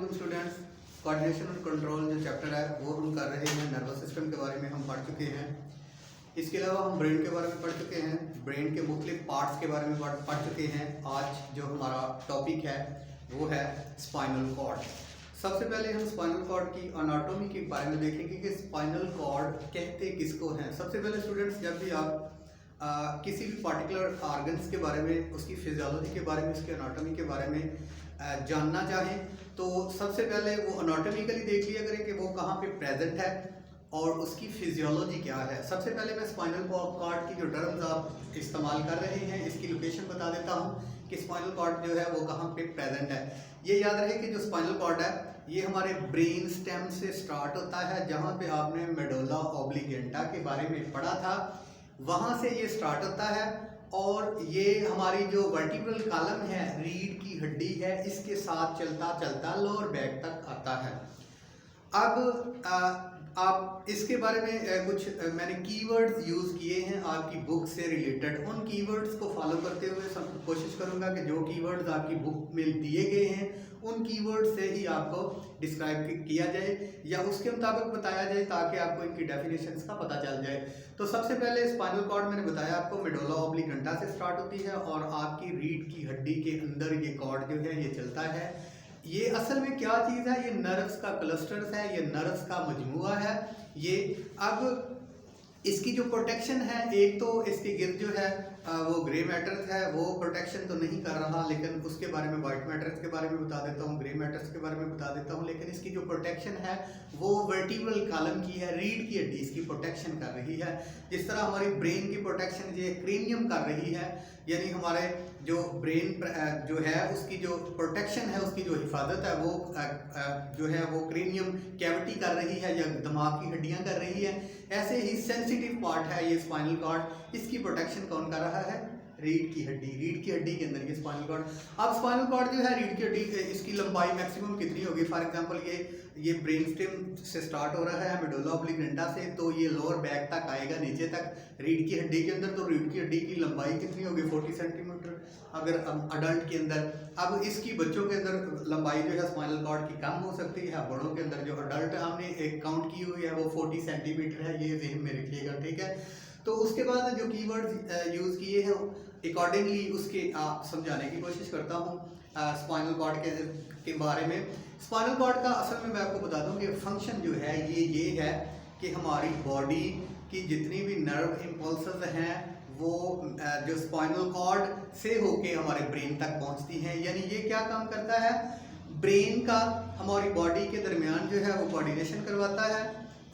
हम students coordination और control जो चैप्टर है वो हम कर रहे हैं। नर्वस सिस्टम के बारे में हम पढ़ चुके हैं। इसके अलावा हम ब्रेन के बारे में पढ़ चुके हैं, ब्रेन के मुख्तलिफ पार्ट्स के बारे में पढ़ चुके हैं। आज जो हमारा टॉपिक है वो है स्पाइनल कॉर्ड। सबसे पहले हम स्पाइनल कॉर्ड की अनाटोमी के बारे में देखेंगे कि स्पाइनल कॉर्ड कहते किसको हैं। सबसे पहले स्टूडेंट्स, जब भी आप किसी भी पार्टिकुलर ऑर्गन्स के बारे में, उसकी फिजियोलॉजी के बारे में, उसकी अनाटोमी के बारे में जानना चाहें तो सबसे पहले वो अनाटोमिकली देख लिया करें कि वो कहाँ पे प्रेजेंट है और उसकी फिजियोलॉजी क्या है। सबसे पहले मैं स्पाइनल कॉर्ड की जो टर्म्स आप इस्तेमाल कर रहे हैं इसकी लोकेशन बता देता हूँ कि स्पाइनल कॉर्ड जो है वो कहाँ पे प्रेजेंट है। ये याद रहे कि जो स्पाइनल कॉर्ड है ये हमारे ब्रेन स्टेम से स्टार्ट होता है। जहाँ पे आपने मेडुला ऑब्लिगेंटा के बारे में पढ़ा था वहाँ से ये स्टार्ट होता है और ये हमारी जो वर्टिब्रल कॉलम है, रीढ़ की हड्डी है, इसके साथ चलता चलता लोअर बैक तक आता है। अब आप इसके बारे में कुछ मैंने कीवर्ड्स यूज़ किए हैं आपकी बुक से रिलेटेड। उन कीवर्ड्स को फॉलो करते हुए सब कोशिश करूंगा कि जो कीवर्ड्स आपकी बुक में दिए गए हैं उन कीवर्ड से ही आपको डिस्क्राइब किया जाए या उसके मुताबिक बताया जाए ताकि आपको इनकी डेफिनेशंस का पता चल जाए। तो सबसे पहले स्पाइनल कॉर्ड मैंने बताया आपको मेडुला ऑब्लिगेंटा से स्टार्ट होती है और आपकी रीढ़ की हड्डी के अंदर ये कॉर्ड जो है ये चलता है। ये असल में क्या चीज़ है, ये नर्व्स का क्लस्टर्स है, ये नर्व्स का मजमुआ है। ये अब इसकी जो प्रोटेक्शन है, एक तो इसके गिर्द जो है वो ग्रे मैटर्स है, वो प्रोटेक्शन तो नहीं कर रहा, लेकिन उसके बारे में वाइट मैटर्स के बारे में बता देता हूँ, ग्रे मैटर्स के बारे में बता देता हूँ। लेकिन इसकी जो प्रोटेक्शन है वो वर्टिब्रल कॉलम की है, रीढ़ की हड्डी इसकी प्रोटेक्शन कर रही है। जिस तरह हमारी ब्रेन की प्रोटेक्शन ये क्रेनियम कर रही है, यानी हमारे जो ब्रेन जो है उसकी जो प्रोटेक्शन है, उसकी जो हिफाजत है वो जो है वो क्रेनियम कैविटी कर रही है या दिमाग की हड्डियां कर रही है। ऐसे ही सेंसिटिव पार्ट है ये स्पाइनल कॉर्ड, इसकी प्रोटेक्शन कौन कर रहा है? रीढ़ की हड्डी। रीढ़ की हड्डी के अंदर ये स्पाइनल कॉर्ड। अब स्पाइनल कॉर्ड जो है रीढ़ की हड्डी, इसकी लंबाई मैक्सिमम कितनी होगी? फॉर एग्जांपल ये ब्रेन स्टेम से स्टार्ट हो रहा है मेडुला ऑब्लिगेंटा से, तो ये लोअर बैक तक आएगा नीचे तक रीढ़ की हड्डी के अंदर। तो रीढ़ की हड्डी की लंबाई कितनी होगी? 40 सेंटीमीटर अगर अडल्ट के अंदर। अब इसकी बच्चों के अंदर लंबाई जो है स्पाइनल कॉर्ड की कम हो सकती है, बड़ों के अंदर जो अडल्ट हमने एक काउंट की हुई है वो 40 सेंटीमीटर है, ये जहन में रखिएगा, ठीक है। तो उसके बाद जो कीवर्ड्स यूज़ किए हैं अकॉर्डिंगली उसके आप समझाने की कोशिश करता हूँ स्पाइनल कॉर्ड के बारे में। स्पाइनल कॉर्ड का असल में मैं आपको बता दूं कि फंक्शन जो है ये है कि हमारी बॉडी की जितनी भी नर्व इम्पल्सेस हैं वो जो स्पाइनल कॉर्ड से होके हमारे ब्रेन तक पहुंचती हैं। यानी ये क्या काम करता है? ब्रेन का हमारी बॉडी के दरमियान जो है वो कोऑर्डिनेशन करवाता है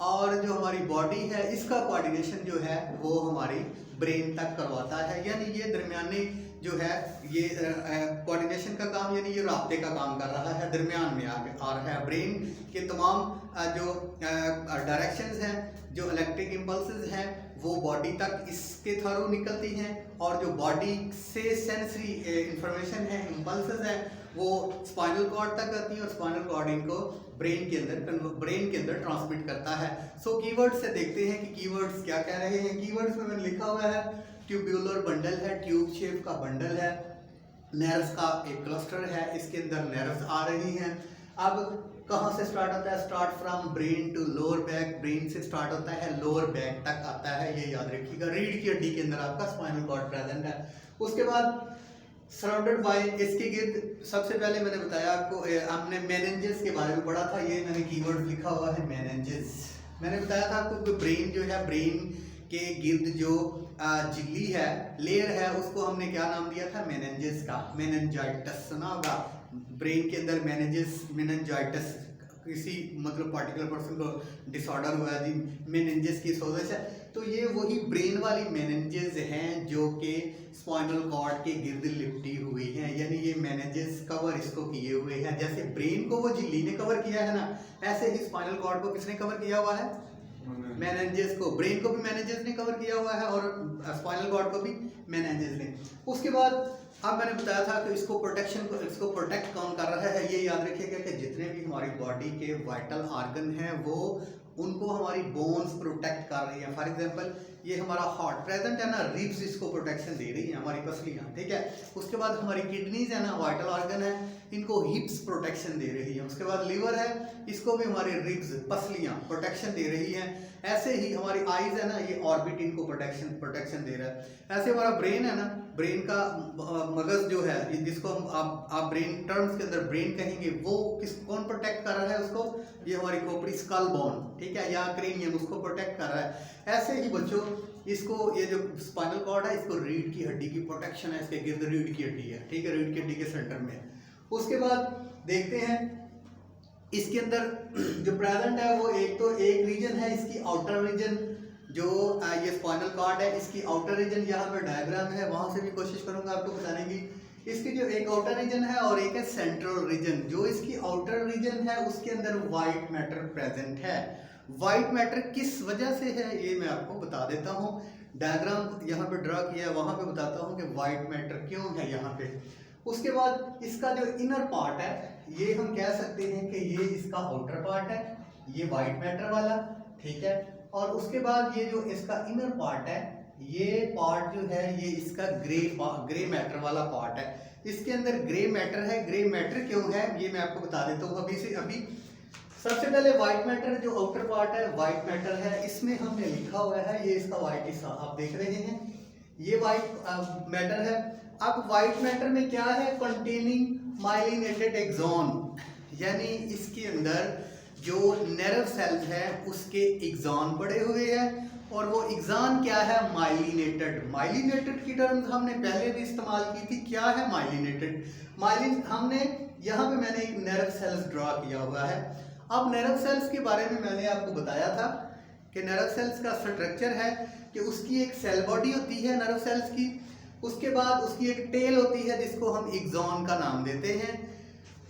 और जो हमारी बॉडी है इसका कोऑर्डिनेशन जो है वो हमारी ब्रेन तक करवाता है। यानी ये दरमियानी जो है ये कोऑर्डिनेशन का काम, यानी ये राब्ते का काम कर रहा है, दरमियान में आ रहा है। ब्रेन के तमाम जो डायरेक्शंस हैं, जो इलेक्ट्रिक इम्पल्सेस हैं वो बॉडी तक इसके थ्रू निकलती हैं और जो बॉडी से सेंसरी इंफॉर्मेशन है, इम्पल्सेस हैं, वो स्पाइनल कॉर्ड तक आती है और स्पाइनल कॉर्ड इनको ब्रेन के अंदर ट्रांसमिट करता है। सो कीवर्ड्स से देखते हैं कि कीवर्ड्स क्या कह रहे हैं। कीवर्ड्स में मैंने लिखा हुआ है ट्यूब्यूलर बंडल है, ट्यूब शेप का बंडल है, नर्व्स का एक क्लस्टर है, इसके अंदर नर्व्स आ रही हैं। अब कहाँ से स्टार्ट होता है? Start from brain to lower back, brain से स्टार्ट होता है लोअर बैक तक आता है, ये याद रखिएगा। रीढ़ की हड्डी के अंदर आपका स्पाइनल कॉर्ड प्रेजेंट है। उसके बाद सराउंडेड बाय, इसके गिर्द सबसे पहले मैंने बताया आपको, हमने मेनिंजेस के बारे में पढ़ा था, ये मैंने कीवर्ड लिखा हुआ है मेनिंजेस। मैंने बताया था आपको कि ब्रेन जो है, ब्रेन के गिर्द जो झिल्ली है, लेयर है, उसको हमने क्या नाम दिया था? मेनिंजेस का। मेनिंजाइटिस सुना होगा, ब्रेन के अंदर मेनिंजाइटिस, किसी मतलब पार्टिकुलर पर्सन को डिसऑर्डर हुआ है जी, मेनिंजेस की सोजश है, तो ये वही ब्रेन वाली मेनिंजेस हैं जो कि स्पाइनल कॉर्ड के गिर्द लिपटी हुई हैं। यानी ये मेनिंजेस कवर इसको किए हुए हैं। जैसे ब्रेन को वो झिल्ली ने कवर किया है ना, ऐसे ही स्पाइनल कॉर्ड को किसने कवर किया हुआ है? मेनिंजेस को। ब्रेन को भी मेनिंजेस ने कवर किया हुआ है और स्पाइनल कॉर्ड को भी मेनिंजेस ने। उसके बाद अब मैंने बताया था कि इसको प्रोटेक्ट कौन कर रहा है? ये याद रखिएगा कि जितने भी हमारी बॉडी के वाइटल ऑर्गन हैं वो उनको हमारी बोन्स प्रोटेक्ट कर रही हैं। फॉर एग्जांपल ये हमारा हार्ट प्रेजेंट है ना, रिब्स इसको प्रोटेक्शन दे रही है, हमारी पसलियाँ, ठीक है। उसके बाद हमारी किडनीज है ना, वाइटल ऑर्गन है, इनको हिप्स प्रोटेक्शन दे रही है। उसके बाद लीवर है, इसको भी हमारे रिब्स पसलियाँ प्रोटेक्शन दे रही हैं। ऐसे ही हमारी आईज है ना, ये ऑर्बिट इनको प्रोटेक्शन दे रहा है। ऐसे हमारा ब्रेन है ना, ब्रेन का मगज जो है, जिसको हम आप ब्रेन टर्म्स के अंदर ब्रेन कहेंगे, वो कौन प्रोटेक्ट कर रहा है उसको? ये हमारी खोपड़ी स्कल बोन, ठीक है, या क्रेनियम उसको प्रोटेक्ट कर रहा है। ऐसे ही बच्चों इसको, ये जो स्पाइनल कॉर्ड है, इसको रीढ़ की हड्डी की प्रोटेक्शन है, इसके गिर्द रीढ़ की हड्डी है, ठीक है, रीढ़ की हड्डी के सेंटर में। उसके बाद देखते हैं इसके अंदर जो प्रेजेंट है वो एक रीजन है इसकी आउटर रीजन, जो ये स्पाइनल कॉर्ड है, इसकी आउटर रीजन यहाँ पे डायग्राम है, वहां से भी कोशिश करूंगा आपको बताने की। इसकी जो एक आउटर रीजन है और एक है सेंट्रल रीजन। जो इसकी आउटर रीजन है उसके अंदर वाइट मैटर प्रेजेंट है। वाइट मैटर किस वजह से है ये मैं आपको बता देता हूँ। डायग्राम यहाँ पे ड्रा किया है, वहां पे बताता हूँ कि वाइट मैटर क्यों है यहाँ पे। उसके बाद इसका जो इनर पार्ट है, ये हम कह सकते हैं कि ये इसका आउटर पार्ट है, ये वाइट मैटर वाला, ठीक है। और उसके बाद ये जो इसका इनर पार्ट है, ये पार्ट जो है ये इसका ग्रे मैटर वाला पार्ट है। इसके अंदर ग्रे मैटर है। ग्रे मैटर क्यों है ये मैं आपको बता देता हूँ अभी से अभी। सबसे पहले वाइट मैटर जो आउटर पार्ट है वाइट मैटर है, इसमें हमने लिखा हुआ है, ये इसका वाइट हिस्सा आप देख रहे हैं, ये वाइट मैटर है। अब वाइट मैटर में क्या है? कंटेनिंग माइलिनेटेड एक्सॉन, यानी इसके अंदर जो नर्व सेल्स है उसके एक्सॉन पड़े हुए हैं। और वो एक्सॉन क्या है? माइलिनेटेड। माइलिनेटेड की टर्म्स हमने पहले भी इस्तेमाल की थी। क्या है माइलिनेटेड? हमने यहाँ पे मैंने एक नर्व सेल्स ड्रॉ किया हुआ है। अब नर्व सेल्स के बारे में मैंने आपको बताया था कि नर्व सेल्स का स्ट्रक्चर है कि उसकी एक सेल बॉडी होती है नर्व सेल्स की, उसके बाद उसकी एक टेल होती है जिसको हम एक्सॉन का नाम देते हैं।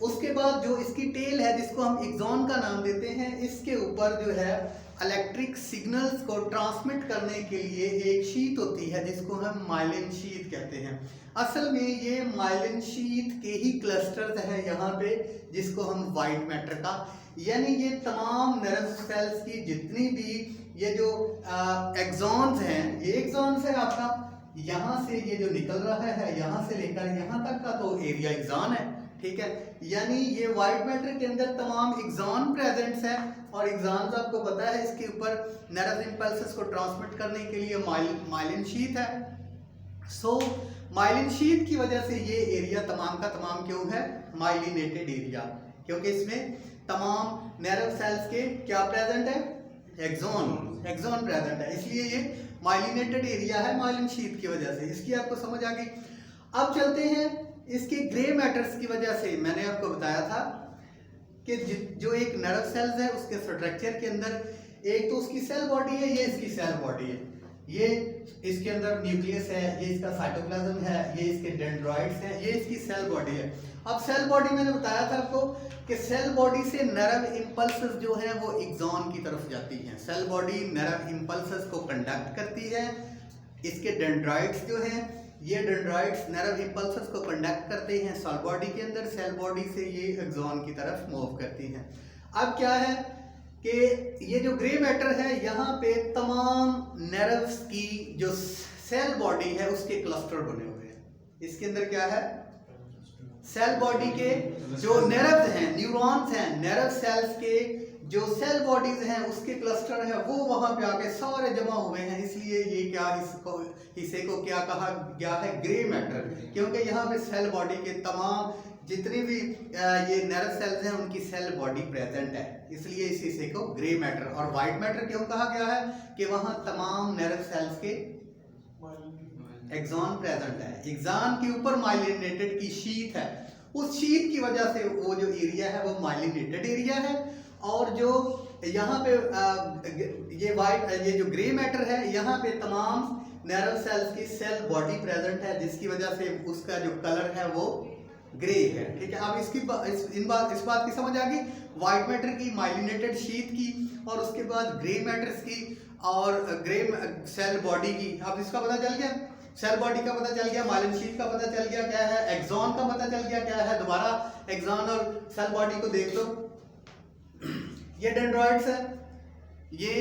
उसके बाद जो इसकी टेल है जिसको हम एक्सॉन का नाम देते हैं, इसके ऊपर जो है इलेक्ट्रिक सिग्नल्स को ट्रांसमिट करने के लिए एक शीट होती है जिसको हम माइलिन शीट कहते हैं। असल में ये माइलिन शीट के ही क्लस्टर्स हैं यहाँ पे, जिसको हम वाइट मैटर का, यानी ये तमाम नर्व सेल्स की जितनी भी ये जो एक्सॉन्स हैं, ये एक्सॉन्स है आपका, यहाँ से ये जो निकल रहा है यहाँ से लेकर यहाँ तक का तो एरिया एक्सॉन है, ठीक है। यानी ये वाइट मैटर के अंदर तमाम एक्सॉन प्रेजेंट्स है। और एक्सॉन्स आपको पता है इसके ऊपर नर्व इंपल्सेस को ट्रांसमिट करने के लिए माइलिन शीथ है। सो माइलिन शीथ की वजह से ये एरिया तमाम का तमाम क्यों है? माइलिनेटेड एरिया, क्योंकि इसमें तमाम नर्व सेल्स के क्या प्रेजेंट है? एक्सॉन प्रेजेंट है, इसलिए ये माइलिनेटेड एरिया है माइलिन शीथ की वजह से। इसकी आपको समझ आ गई। अब चलते हैं इसके ग्रे मैटर्स की वजह से। मैंने आपको बताया था कि जो एक नर्व सेल्स है उसके स्ट्रक्चर के अंदर एक तो उसकी सेल बॉडी है, ये इसकी सेल बॉडी है, ये इसके अंदर न्यूक्लियस है, ये इसका साइटोप्लाज्म है, ये इसके डेंड्राइट्स हैं, ये इसकी सेल बॉडी है। अब सेल बॉडी मैंने बताया था आपको कि सेल बॉडी से नर्व इंपल्सेस जो है वो एक्सॉन की तरफ जाती हैं। सेल बॉडी नर्व इंपल्सेस को कंडक्ट करती है। इसके डेंड्राइट्स जो हैं, ये डेंड्राइट्स नर्व इंपल्सेस को कंडक्ट करते हैं सेल बॉडी के अंदर, सेल बॉडी से ये एक्सॉन की तरफ मूव करती हैं। अब क्या है कि ये जो ग्रे मैटर है यहाँ पे तमाम नर्व्स की जो सेल बॉडी है उसके क्लस्टर बने हुए हैं। इसके अंदर क्या है? सेल बॉडी के जो नर्व्स हैं, न्यूरॉन्स हैं, नर्व सेल्स के जो सेल बॉडीज हैं उसके क्लस्टर है वो वहां पे आके सारे जमा हुए हैं। इसलिए ये क्या हिस्से को क्या कहा गया है? ग्रे मैटर, क्योंकि यहाँ पे सेल बॉडी के तमाम जितनी भी ये नर्व सेल्स हैं उनकी सेल बॉडी प्रेजेंट है, इसलिए इस हिस्से को ग्रे मैटर। और वाइट मैटर क्यों कहा गया है? कि वहां तमाम नर्व सेल्स के एक्सॉन प्रेजेंट है। एक्सॉन के ऊपर माइलिनेटेड की शीट है, उस शीट की वजह से वो जो एरिया है वो माइलिनेटेड एरिया है। और जो यहाँ पे ये जो ग्रे मैटर है यहाँ पे तमाम नर्व सेल्स की सेल बॉडी प्रेजेंट है, जिसकी वजह से उसका जो कलर है वो ग्रे है, ठीक है। अब इस बात की समझ आ गई, वाइट मैटर की, माइलिनेटेड शीट की, और उसके बाद ग्रे मैटर्स की और ग्रे सेल बॉडी की। अब इसका पता चल गया, सेल बॉडी का पता चल गया, माइलिन शीट का पता चल गया क्या है, एक्सॉन का पता चल गया क्या है। दोबारा एक्सॉन और सेल बॉडी को देख लो, ये डेंड्राइट्स है, ये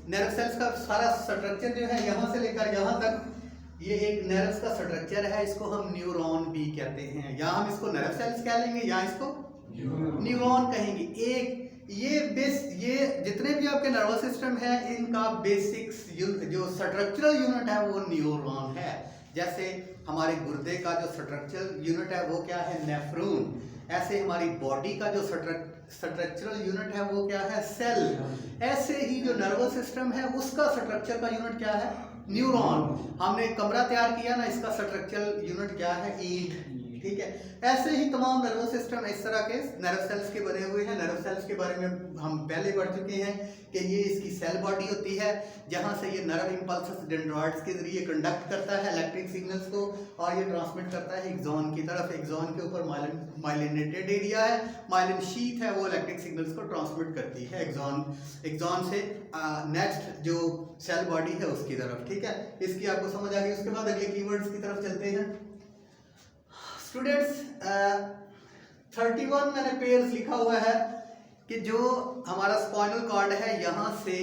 नर्व सेल्स का सारा स्ट्रक्चर जो है यहाँ से लेकर यहाँ तक ये एक नर्व्स का स्ट्रक्चर है, इसको हम न्यूरॉन भी कहते हैं, या हम इसको नर्व सेल्स कह लेंगे या इसको न्यूरॉन कहेंगे। ये जितने भी आपके नर्वस सिस्टम है इनका बेसिक्स जो स्ट्रक्चरल यूनिट है वो न्यूरॉन है। जैसे हमारे गुर्दे का जो स्ट्रक्चरल यूनिट है वो क्या है, नेफ्रॉन। ऐसे हमारी बॉडी का जो स्ट्रक्चरल यूनिट है वो क्या है, सेल। ऐसे ही जो नर्वस सिस्टम है उसका स्ट्रक्चर का यूनिट क्या है, न्यूरॉन। हमने एक कमरा तैयार किया ना, इसका स्ट्रक्चरल यूनिट क्या है, ईंट। ठीक है, ऐसे ही तमाम नर्वस सिस्टम इस तरह के नर्व सेल्स के बने हुए हैं। नर्व सेल्स के बारे में हम पहले पढ़ चुके हैं कि ये इसकी सेल बॉडी होती है, जहां से ये नर्व इंपल्सेस डेंड्राइट्स के जरिए कंडक्ट करता है इलेक्ट्रिक सिग्नल्स को, और ये ट्रांसमिट करता है एक्सॉन की तरफ। एक्सॉन के ऊपर माइलिनेटेड एरिया है, माइलिन शीथ है, वो इलेक्ट्रिक सिग्नल्स को ट्रांसमिट करती है एक्सॉन से नेक्स्ट जो सेल बॉडी है उसकी तरफ। ठीक है, इसकी आपको समझ आ गई। उसके बाद अगले कीवर्ड्स की तरफ चलते हैं स्टूडेंट्स। 31 मैंने पेयर्स लिखा हुआ है कि जो हमारा स्पाइनल कॉर्ड है यहाँ से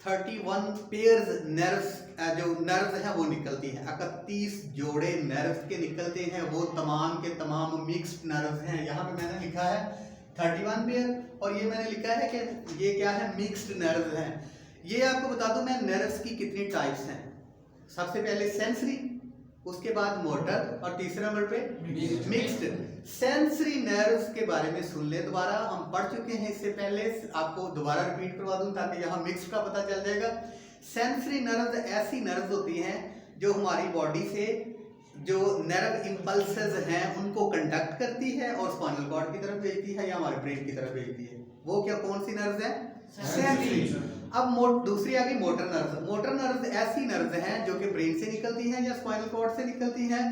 31 पेयर्स नर्व्स जो नर्व्स हैं वो निकलती हैं। 31 जोड़े नर्व्स के निकलते हैं, वो तमाम के तमाम मिक्स्ड नर्व्स हैं। यहाँ पे मैंने लिखा है 31 पेयर, और ये मैंने लिखा है कि ये क्या है, मिक्स्ड नर्व्स हैं। ये आपको बता दूं मैं नर्व्स की कितनी टाइप्स हैं। सबसे पहले सेंसरी, उसके बाद मोटर, और तीसरे नंबर पे मिक्स्ड। सेंसरी नर्व्स के बारे में सुन ले दोबारा, हम पढ़ चुके हैं इससे पहले, आपको दोबारा रिपीट करवा दूं ताकि यहाँ मिक्स्ड का पता चल जाएगा। सेंसरी नर्व्स ऐसी नर्व्स होती हैं जो हमारी बॉडी से जो नर्व इंपल्सेस हैं उनको कंडक्ट करती है और स्पाइनल कॉर्ड की तरफ भेजती है या हमारे ब्रेन की तरफ भेजती है। वो क्या कौन सी नर्व्स है, सेंसरी। अब दूसरी आ गई मोटर नर्व्स। मोटर नर्व्स ऐसी नर्व्स हैं जो कि ब्रेन से निकलती हैं या स्पाइनल कॉर्ड से निकलती हैं,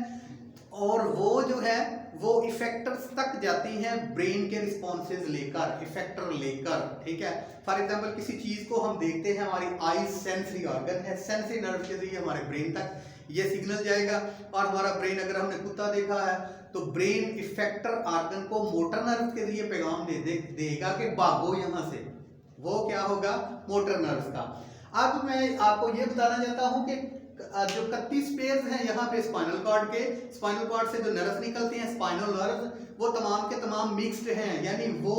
और वो जो है वो इफेक्टर्स तक जाती हैं ब्रेन के रिस्पॉन्सेज लेकर, इफेक्टर लेकर। ठीक है, फॉर एग्जांपल किसी चीज को हम देखते हैं, हमारी आई सेंसरी ऑर्गन है, सेंसरी नर्व के जरिए हमारे ब्रेन तक ये सिग्नल जाएगा, और हमारा ब्रेन, अगर हमने कुत्ता देखा है तो ब्रेन इफेक्टर ऑर्गन को मोटर नर्व के जरिए पैगाम देगा कि भागो यहाँ से। वो क्या होगा, मोटर नर्व्स का। अब मैं आपको ये बताना चाहता हूँ कि जो 31 पेयर्स हैं यहाँ पे स्पाइनल कॉर्ड के, स्पाइनल कॉर्ड से जो नर्व्स निकलती हैं स्पाइनल नर्व्स, वो तमाम के तमाम मिक्स्ड हैं, यानी वो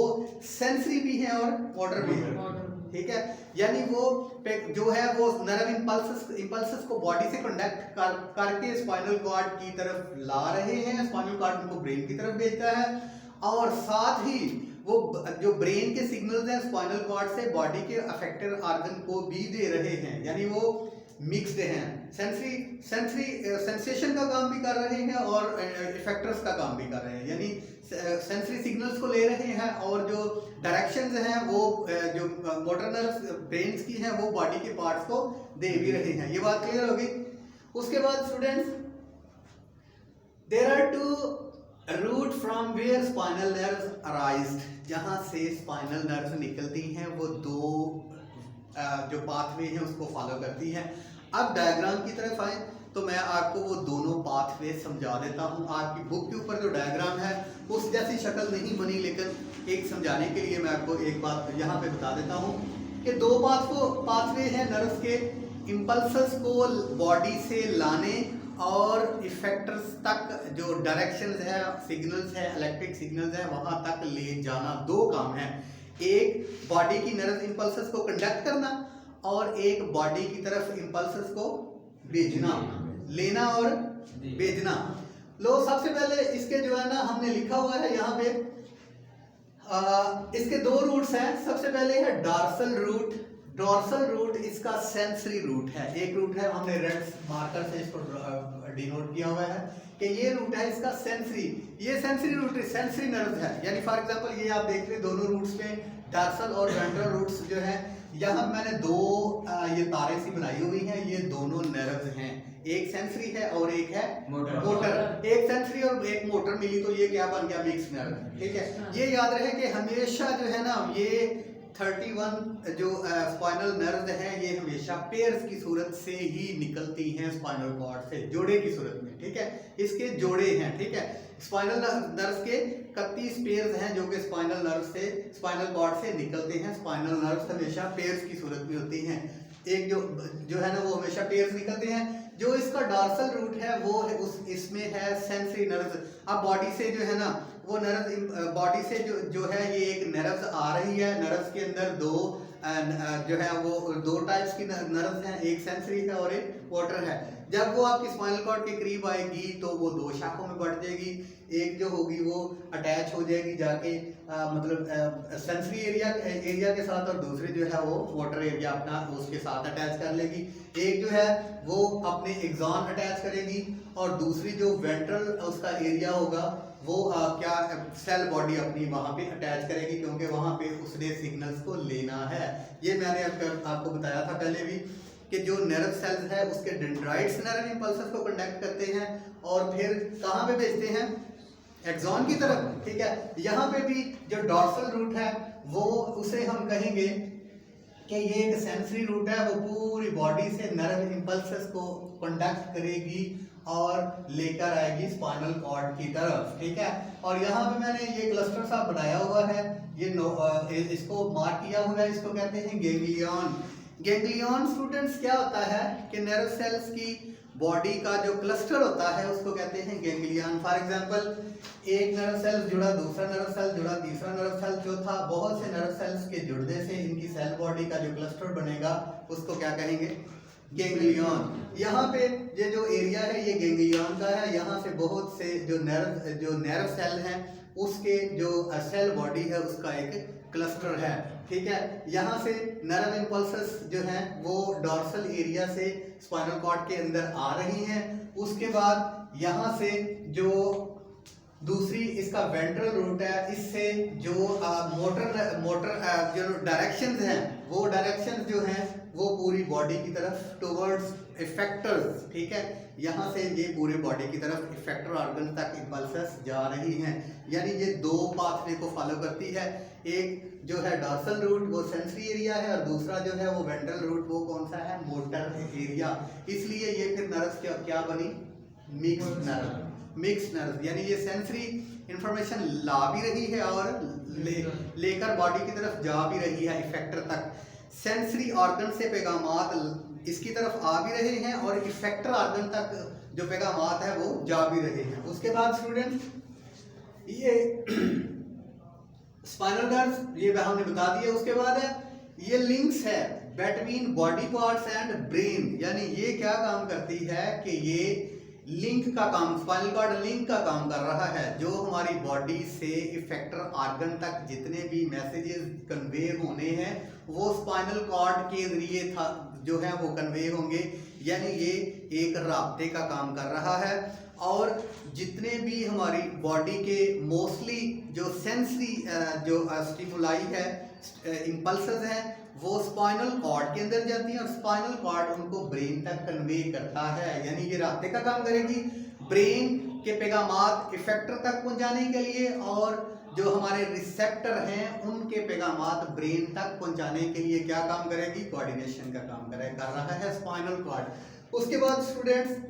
सेंसरी भी हैं और मोटर भी हैं। ठीक है, यानी वो जो है वो नर्व इंपल्सेस को बॉडी से कंडक्ट करके स्पाइनल कॉर्ड की तरफ ला रहे हैं, स्पाइनल कॉर्ड उनको ब्रेन की तरफ भेजता है, और साथ ही वो जो ब्रेन के सिग्नल्स हैं स्पाइनल कॉर्ड से बॉडी के अफेक्टेड ऑर्गन को भी दे रहे हैं, यानी वो मिक्स्ड हैं। सेंसरी सेंसेशन का काम भी कर रहे हैं और इफेक्टर्स का काम भी कर रहे हैं, यानी सेंसरी सिग्नल्स को ले रहे हैं, और जो डायरेक्शंस हैं वो जो मोटर नर्व्स ब्रेन्स की हैं वो बॉडी के पार्ट्स को दे भी रहे हैं। ये बात क्लियर हो गई। उसके बाद students, there are two root from where spinal nerves arised, जहां से स्पाइनल नर्व्स निकलती हैं वो दो जो पाथवे हैं उसको फॉलो करती हैं। अब डायग्राम की तरफ आए तो मैं आपको वो दोनों पाथवे समझा देता हूँ। आपकी बुक के ऊपर जो डायग्राम है उस जैसी शक्ल नहीं बनी, लेकिन एक समझाने के लिए मैं आपको एक बात यहाँ पे बता देता हूँ कि दो पाथवे हैं नर्व्स के, इम्पल्सेस को बॉडी से लाने और इफेक्टर्स तक जो डायरेक्शंस है, सिग्नल्स है, इलेक्ट्रिक सिग्नल्स है, वहां तक ले जाना। दो काम है, एक बॉडी की नर्व इंपल्सेस को कंडक्ट करना और एक बॉडी की तरफ इंपल्सेस को भेजना, लेना और भेजना। लो सबसे पहले इसके जो है ना हमने लिखा हुआ है यहाँ पे, इसके दो रूट्स हैं। सबसे पहले है डॉर्सल रूट। डॉर्सल रूट इसका सेंसरी रूट है। एक रूट है, हमने रेड मार्कर से इसको डिनोट किया हुआ है कि ये रूट है इसका सेंसरी। ये सेंसरी रूट सेंसरी नर्व है, यानी फॉर एग्जांपल ये आप देख रहे हैं दोनों रूट्स में डॉर्सल और वेंट्रल रूट्स जो है, यहाँ मैंने दो ये तारे सी बनाई हुई हैं, ये दोनों नर्व्स हैं, एक सेंसरी है और एक है मोटर। एक सेंसरी और एक मोटर मिली तो ये क्या बन गया, मिक्स नर्व। ठीक है, ये याद रहे कि हमेशा जो है ना ये 31 जो स्पाइनल नर्व्स हैं ये हमेशा पेयर्स की सूरत से ही निकलती हैं स्पाइनल कॉर्ड से, जोड़े की सूरत में। ठीक है, इसके जोड़े हैं। ठीक है, स्पाइनल नर्व्स के 31 पेयर्स हैं जो कि स्पाइनल नर्व से, स्पाइनल कॉर्ड से निकलते हैं। स्पाइनल नर्व्स हमेशा पेयर्स की सूरत में होती हैं। एक जो है ना वो हमेशा पेयर्स निकलते हैं। जो इसका डॉर्सल रूट है वो है इसमें है सेंसरी नर्व्स। अब बॉडी से जो है ना वो नर्व, बॉडी से जो है ये एक नर्व्स आ रही है। नर्व्स के अंदर दो जो है वो दो टाइप्स की नर्व्स हैं, एक सेंसरी है और एक मोटर है। जब वो आपकी स्पाइनल कॉर्ड के करीब आएगी तो वो दो शाखों में बढ़ जाएगी। एक जो होगी वो अटैच हो जाएगी जाके मतलब सेंसरी एरिया के साथ, और दूसरी जो है वो मोटर एरिया अपना उसके साथ अटैच कर लेगी। एक जो है वो अपने एक्सॉन अटैच करेगी और दूसरी जो वेंट्रल उसका एरिया होगा वो क्या सेल बॉडी अपनी वहां पे अटैच करेगी, क्योंकि वहां पे उसने सिग्नल्स को लेना है। ये मैंने आपको बताया था पहले भी कि जो नर्व सेल्स है उसके डेंड्राइट्स नर्व इंपल्सेस को कंडक्ट करते हैं और फिर कहाँ पे भेजते हैं, एक्सॉन की तरफ। ठीक है, यहाँ पे भी जो डॉर्सल रूट है वो उसे हम कहेंगे कि ये एक सेंसरी रूट है, वो पूरी बॉडी से नर्व इंपल्सेस को कंडक्ट करेगी और लेकर आएगी स्पाइनल कॉर्ड की तरफ। ठीक है, और यहाँ पे मैंने ये क्लस्टर सा बनाया हुआ है, ये इसको मार्क किया हुआ है, इसको कहते हैं गैंग्लियन। गैंग्लियन स्टूडेंट्स क्या होता है कि नर्व सेल्स की बॉडी का जो क्लस्टर होता है उसको कहते हैं गैंग्लियन। फॉर एग्जांपल एक नर्व सेल जुड़ा, दूसरा नर्व सेल जुड़ा, तीसरा नर्व सेल चौथा, बहुत से नर्व सेल्स के जुड़ने से इनकी सेल बॉडी का जो क्लस्टर बनेगा उसको क्या कहेंगे, गैंग्लियन। यहाँ पे ये जो एरिया है ये गैंग्लियन का है। यहाँ से बहुत से जो नर्व सेल हैं उसके जो सेल बॉडी है उसका एक क्लस्टर है। ठीक है, यहाँ से नर्व इंपल्सेस जो हैं वो डॉर्सल एरिया से स्पाइनल कॉर्ड के अंदर आ रही हैं। उसके बाद यहाँ से जो दूसरी इसका वेंट्रल रूट है, इससे जो मोटर जो डायरेक्शंस हैं वो डायरेक्शंस जो हैं वो पूरी बॉडी की तरफ टुवर्ड्स इफेक्टर्स। ठीक है, यहाँ से ये पूरे बॉडी की तरफ इफेक्टर ऑर्गन तक इंपल्सेस जा रही हैं। यानी ये दो पाथवे को फॉलो करती है। एक जो है डॉर्सल रूट वो सेंसरी एरिया है और दूसरा जो है वो वेंट्रल रूट वो कौन सा है, मोटर एरिया। इसलिए ये फिर नर्व्स क्या बनी, मिक्स नर्व। यानी ये सेंसरी इंफॉर्मेशन ला भी रही है और लेकर बॉडी की तरफ जा भी रही है इफेक्टर तक। सेंसरी ऑर्गन से पैगामात इसकी तरफ आ भी रहे हैं और इफेक्टर ऑर्गन तक जो पैगामात है वो जा भी रहे हैं। उसके बाद स्टूडेंट्स ये स्पाइनल नर्व्स ये हमने बता दिया। उसके बाद है ये लिंक्स है between body parts and brain. यानी ये क्या काम करती है कि ये लिंक का काम, स्पाइनल कॉर्ड लिंक का काम कर रहा है। जो हमारी बॉडी से इफेक्टर ऑर्गन तक जितने भी मैसेजेस कन्वे होने हैं वो स्पाइनल कॉर्ड के जरिए था जो है वो कन्वे होंगे। यानी ये एक राब्ते का काम कर रहा है। और जितने भी हमारी बॉडी के मोस्टली जो सेंसरी जो स्टिमुलाई है, इंपल्सेस हैं, वो स्पाइनल कॉर्ड के अंदर जाती हैं और स्पाइनल कॉर्ड उनको ब्रेन तक कन्वे करता है। यानी ये रास्ते का काम करेगी ब्रेन के पैगामात इफेक्टर तक पहुंचाने के लिए, और जो हमारे रिसेप्टर हैं उनके पैगामात ब्रेन तक पहुंचाने के लिए क्या काम करेगी, कोऑर्डिनेशन का काम कर रहा है स्पाइनल कॉर्ड। उसके बाद students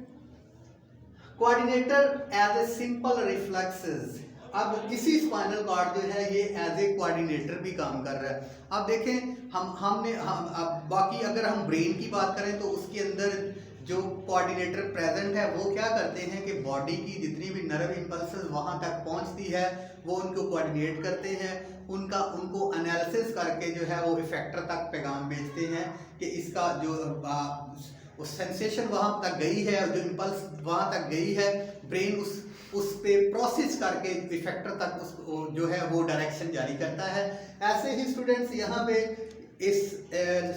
coordinator as a simple reflexes. अब इसी स्पाइनल कॉर्ड जो है ये एज ए कोऑर्डिनेटर भी काम कर रहा है। अब देखें अब बाकी अगर हम ब्रेन की बात करें तो उसके अंदर जो कोऑर्डिनेटर प्रेजेंट है वो क्या करते हैं कि बॉडी की जितनी भी नर्व इंपल्सेस वहां तक पहुंचती है वो उनको कोऑर्डिनेट करते हैं, उनको एनालिसिस करके जो है वो इफेक्टर तक पैगाम भेजते हैं कि इसका जो सेंसेशन वहां तक गई है और जो इंपल्स वहां तक गई है, ब्रेन उस पे प्रोसेस करके इफेक्टर तक उसको जो है वो डायरेक्शन जारी करता है। ऐसे ही स्टूडेंट्स यहाँ पे इस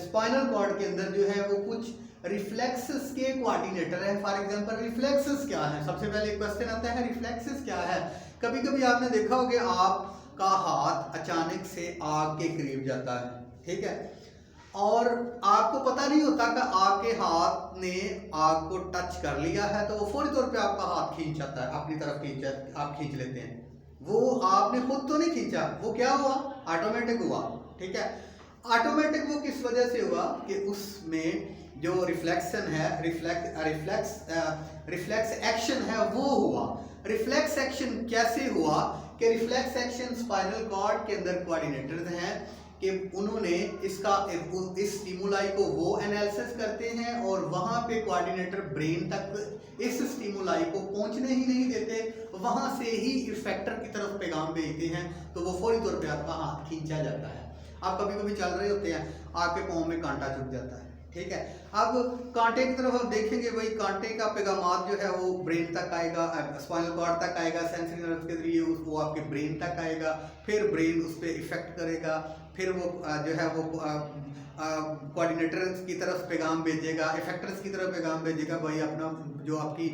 स्पाइनल कॉर्ड के अंदर जो है वो कुछ रिफ्लेक्सेस के कोऑर्डिनेटर है। फॉर एग्जांपल रिफ्लेक्सेस क्या है, सबसे पहले क्वेश्चन आता है रिफ्लेक्सेस क्या है। कभी कभी आपने देखा होगा आपका हाथ अचानक से आग के करीब जाता है, ठीक है, और आपको पता नहीं होता कि आपके हाथ ने आग को टच कर लिया है, तो वो फौरी तौर पे आपका हाथ खींच जाता है, अपनी तरफ आप खींच लेते हैं। वो आपने खुद तो नहीं खींचा, वो क्या हुआ, ऑटोमेटिक हुआ। ठीक है, ऑटोमेटिक वो किस वजह से हुआ कि उसमें जो रिफ्लेक्शन है, रिफ्लेक्स एक्शन है वो हुआ। रिफ्लेक्स एक्शन कैसे हुआ कि रिफ्लेक्स एक्शन स्पाइनल कॉर्ड के अंदर कोऑर्डिनेटर्स हैं कि उन्होंने इस स्टिमुलाई को वो एनालिसिस करते हैं और वहाँ पे कोऑर्डिनेटर ब्रेन तक इस स्टिमुलाई को पहुँचने ही नहीं देते, वहाँ से ही इफेक्टर की तरफ पैगाम भेजते हैं, तो वो फौरी तौर पे आपका हाथ खींचा जाता है। आप कभी कभी चल रहे होते हैं, आपके पाँव में कांटा चुभ जाता है, ठीक है। अब कांटे की तरफ हम देखेंगे, भाई कांटे का पैगाम जो है वो ब्रेन तक आएगा, स्पाइनल कॉर्ड तक आएगा, सेंसरी नर्व के जरिए वो आपके ब्रेन तक आएगा, फिर ब्रेन उस पर इफेक्ट करेगा, फिर वो जो है वो कोऑर्डिनेटर्स की तरफ पैगाम भेजेगा, इफेक्टर्स की तरफ पैगाम भेजेगा, भाई अपना जो आपकी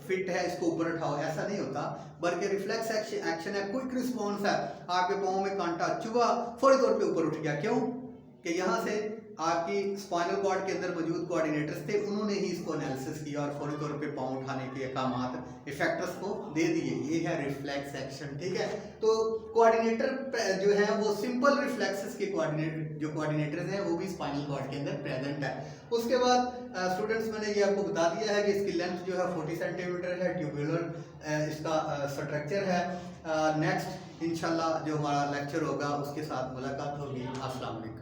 फिट है इसको ऊपर उठाओ। ऐसा नहीं होता, बल्कि रिफ्लेक्स एक्शन है, क्विक रिस्पॉन्स है। आपके पाँव में कांटा चुभा, फौरी तौर पे ऊपर उठ गया, क्यों कि यहाँ से आपकी स्पाइनल कॉर्ड के अंदर मौजूद कोऑर्डिनेटर्स थे, उन्होंने ही इसको एनालिसिस किया और फौरी तौर पे पाँव उठाने के अहकामात इफेक्टर्स को दे दिए। ये है रिफ्लेक्स एक्शन, ठीक है। तो कोऑर्डिनेटर जो है वो सिंपल रिफ्लेक्सेस के कोऑर्डिनेटर्स हैं, वो भी स्पाइनल कॉर्ड के अंदर प्रेजेंट है। उसके बाद स्टूडेंट्स मैंने ये आपको बता दिया है कि इसकी लेंथ जो है 40 सेंटीमीटर है, ट्यूबुलर इसका स्ट्रक्चर है। नेक्स्ट इंशाल्लाह जो हमारा लेक्चर होगा उसके साथ मुलाकात होगी। अस्सलाम वालेकुम।